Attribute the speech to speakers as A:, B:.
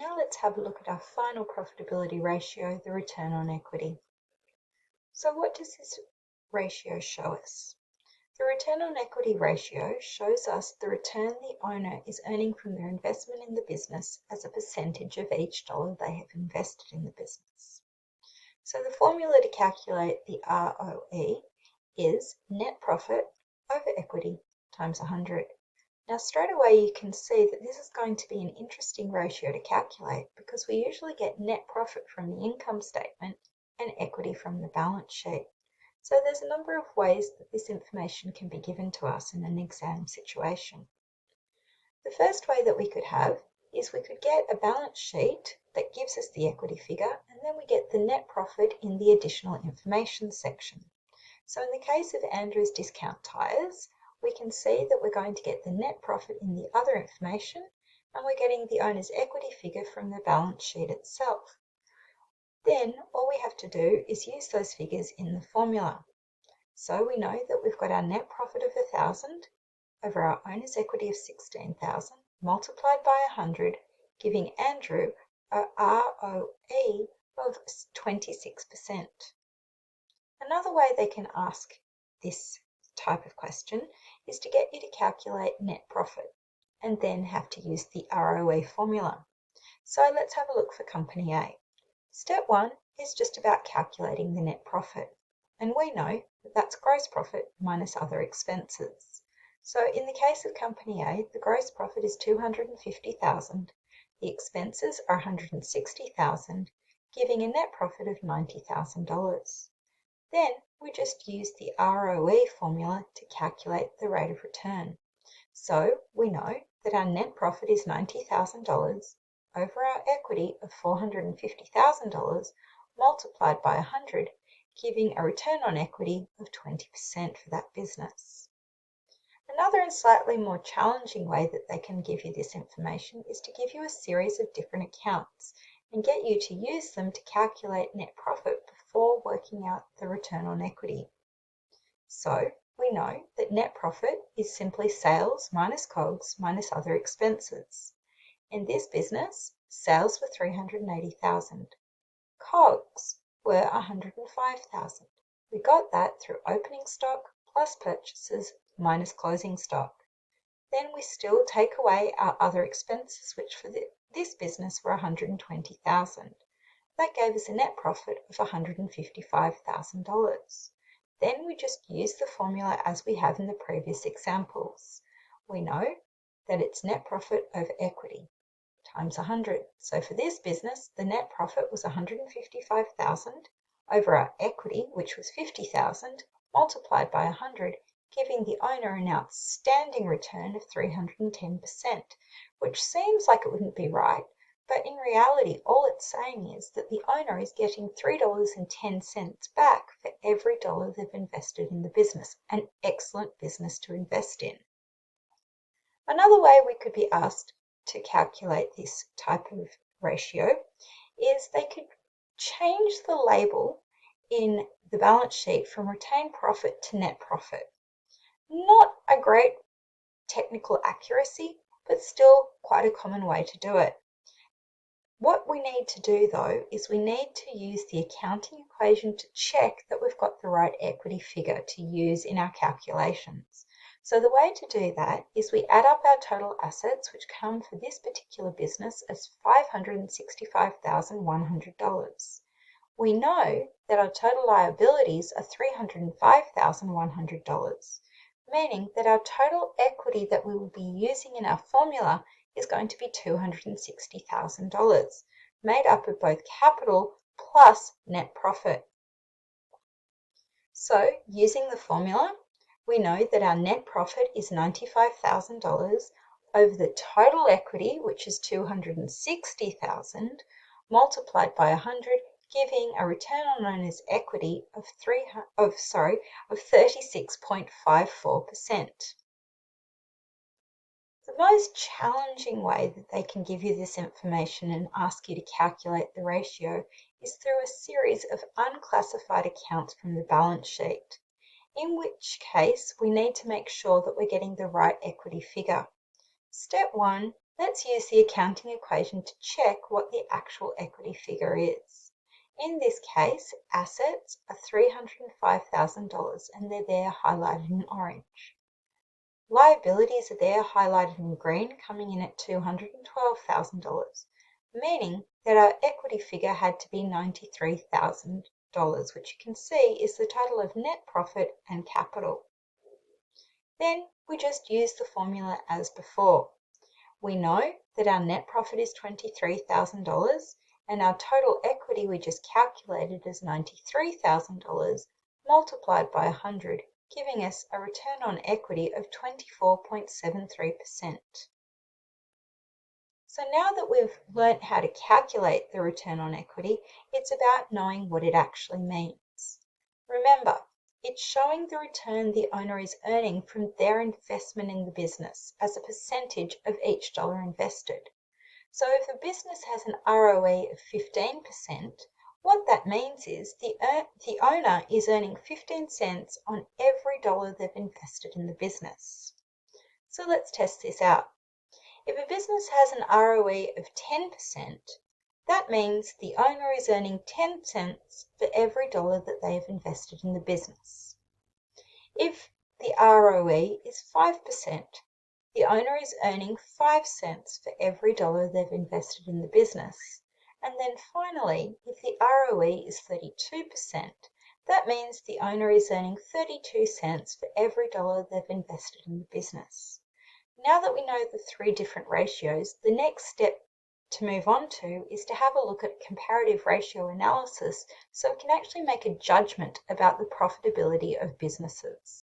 A: Now let's have a look at our final profitability ratio, the return on equity. So what does this ratio show us? The return on equity ratio shows us the return the owner is earning from their investment in the business as a percentage of each dollar they have invested in the business. So the formula to calculate the ROE is net profit over equity times 100. Now straight away you can see that this is going to be an interesting ratio to calculate because we usually get net profit from the income statement and equity from the balance sheet. So there's a number of ways that this information can be given to us in an exam situation. The first way that we could have is we could get a balance sheet that gives us the equity figure, and then we get the net profit in the additional information section. So in the case of Andrew's Discount Tires, we can see that we're going to get the net profit in the other information, and we're getting the owner's equity figure from the balance sheet itself. Then all we have to do is use those figures in the formula. So we know that we've got our net profit of 1,000 over our owner's equity of 16,000 multiplied by 100, giving Andrew a ROE of 26%. Another way they can ask this type of question is to get you to calculate net profit and then have to use the ROE formula. So let's have a look for company A. Step 1 is just about calculating the net profit, and we know that that's gross profit minus other expenses. So in the case of company A, the gross profit is 250,000, the expenses are 160,000, giving a net profit of $90,000. Then we just use the ROE formula to calculate the rate of return. So we know that our net profit is $90,000 over our equity of $450,000 multiplied by 100, giving a return on equity of 20% for that business. Another and slightly more challenging way that they can give you this information is to give you a series of different accounts and get you to use them to calculate net profit before working out the return on equity. So we know that net profit is simply sales minus COGS minus other expenses. In this business, sales were 380,000. COGS were 105,000. We got that through opening stock plus purchases minus closing stock. Then we still take away our other expenses, which for this business were 120,000. That gave us a net profit of $155,000. Then we just use the formula as we have in the previous examples. We know that it's net profit over equity times 100. So for this business, the net profit was 155,000 over our equity, which was 50,000, multiplied by 100, giving the owner an outstanding return of 310%, which seems like it wouldn't be right, but in reality, all it's saying is that the owner is getting $3.10 back for every dollar they've invested in the business, an excellent business to invest in. Another way we could be asked to calculate this type of ratio is they could change the label in the balance sheet from retained profit to net profit. Not a great technical accuracy, but still quite a common way to do it. What we need to do though is we need to use the accounting equation to check that we've got the right equity figure to use in our calculations. So the way to do that is we add up our total assets, which come for this particular business as $565,100. We know that our total liabilities are $305,100, meaning that our total equity that we will be using in our formula is going to be $260,000, made up of both capital plus net profit. So using the formula, we know that our net profit is $95,000 over the total equity, which is $260,000, multiplied by 100, giving a return on owner's equity of 36.54%. The most challenging way that they can give you this information and ask you to calculate the ratio is through a series of unclassified accounts from the balance sheet, in which case we need to make sure that we're getting the right equity figure. Step 1 Let's use the accounting equation to check what the actual equity figure is. In this case, assets are $305,000 and they're there highlighted in orange. Liabilities are there highlighted in green, coming in at $212,000, meaning that our equity figure had to be $93,000, which you can see is the total of net profit and capital. Then we just use the formula as before. We know that our net profit is $23,000 and our total equity we just calculated is $93,000 multiplied by 100, giving us a return on equity of 24.73%. So now that we've learnt how to calculate the return on equity, it's about knowing what it actually means. Remember, it's showing the return the owner is earning from their investment in the business as a percentage of each dollar invested. So if a business has an ROE of 15%, what that means is the owner is earning 15 cents on every dollar they've invested in the business. So let's test this out. If a business has an ROE of 10%, that means the owner is earning 10 cents for every dollar that they have invested in the business. If the ROE is 5%, the owner is earning 5 cents for every dollar they've invested in the business. And then finally, if the ROE is 32%, that means the owner is earning 32 cents for every dollar they've invested in the business. Now that we know the three different ratios, the next step to move on to is to have a look at comparative ratio analysis so we can actually make a judgment about the profitability of businesses.